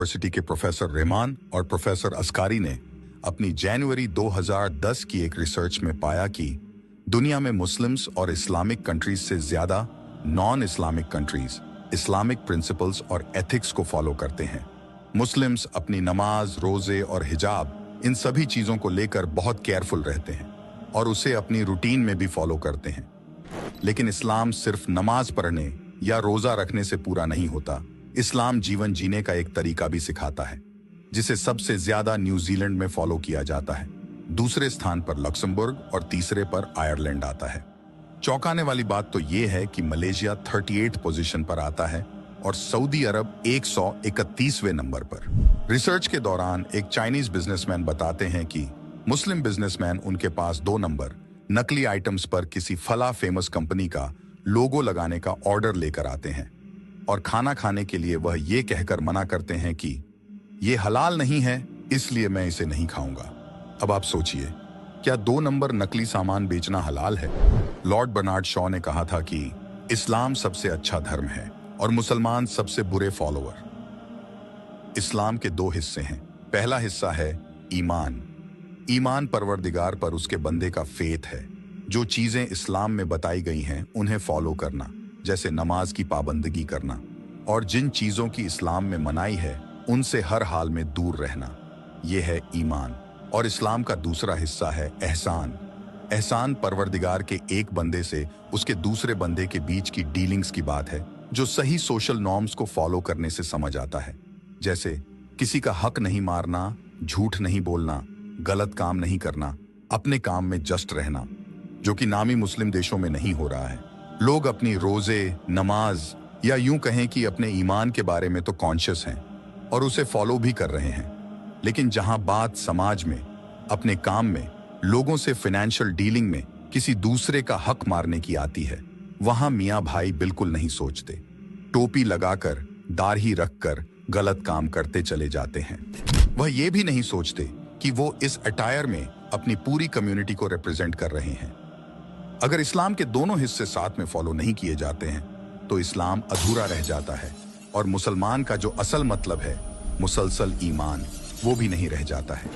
University के professor Rahman और professor अस्कारी ने अपनी जनवरी 2010 की एक रिसर्च में पाया कि दुनिया में मुस्लिम्स और इस्लामिक कंट्रीज से ज्यादा non Islamic countries Islamic principles और एथिक्स को फॉलो करते हैं। मुस्लिम्स अपनी नमाज, रोजे और हिजाब इन सभी चीजों को लेकर बहुत केयरफुल रहते हैं और उसे अपनी रूटीन में भी फॉलो करते हैं। लेकिन इस्लाम सिर्फ नमाज पढ़ने या रोजा रखने से पूरा नहीं होता। इस्लाम जीवन जीने का एक तरीका भी सिखाता है, जिसे सबसे ज्यादा न्यूजीलैंड में फॉलो किया जाता है। दूसरे स्थान पर लक्समबर्ग और तीसरे पर आयरलैंड आता है। चौंकाने वाली बात तो यह है कि मलेशिया 38 पोजीशन पर आता है और सऊदी अरब 131वें नंबर पर। रिसर्च के दौरान एक चाइनीज बिजनेसमैन बताते हैं कि मुस्लिम बिजनेसमैन उनके पास 2 नंबर नकली आइटम्स पर किसी फला फेमस कंपनी का लोगो लगाने का ऑर्डर लेकर आते हैं और खाना खाने के लिए वह ये कहकर मना करते हैं कि ये हलाल नहीं है, इसलिए मैं इसे नहीं खाऊंगा। अब आप सोचिए, क्या 2 नंबर नकली सामान बेचना हलाल है? लॉर्ड बर्नार्ड शॉ ने कहा था कि इस्लाम सबसे अच्छा धर्म है और मुसलमान सबसे बुरे फॉलोअर। इस्लाम के 2 हिस्से हैं। पहला हिस्सा है ईमान। ईमान परवरदिगार पर उसके बंदे का फेथ है। जो चीजें इस्लाम में बताई गई हैं उन्हें फॉलो करना, जैसे नमाज की पाबंदगी करना, और जिन चीजों की इस्लाम में मनाही है उनसे हर हाल में दूर रहना। यह है ईमान। और इस्लाम का दूसरा हिस्सा है एहसान। एहसान परवरदिगार के एक बंदे से उसके दूसरे बंदे के बीच की डीलिंग्स की बात है, जो सही सोशल नॉर्म्स को फॉलो करने से समझ आता है, जैसे किसी का हक नहीं मारना, झूठ नहीं बोलना, गलत काम नहीं करना, अपने काम में जस्ट रहना, जो कि नामी मुस्लिम देशों में नहीं हो रहा है। लोग अपनी रोजे, नमाज या यूं कहें कि अपने ईमान के बारे में तो कॉन्शियस हैं और उसे फॉलो भी कर रहे हैं, लेकिन जहां बात समाज में, अपने काम में, लोगों से फाइनेंशियल डीलिंग में किसी दूसरे का हक मारने की आती है, वहां मियां भाई बिल्कुल नहीं सोचते। टोपी लगाकर, दाढ़ी रखकर गलत काम करते चले जाते हैं। वह ये भी नहीं सोचते कि वो इस अटायर में अपनी पूरी कम्युनिटी को रिप्रेजेंट कर रहे हैं। अगर इस्लाम के दोनों हिस्से साथ में फॉलो नहीं किए जाते हैं तो इस्लाम अधूरा रह जाता है और मुसलमान का जो असल मतलब है, मुसलसल ईमान, वो भी नहीं रह जाता है।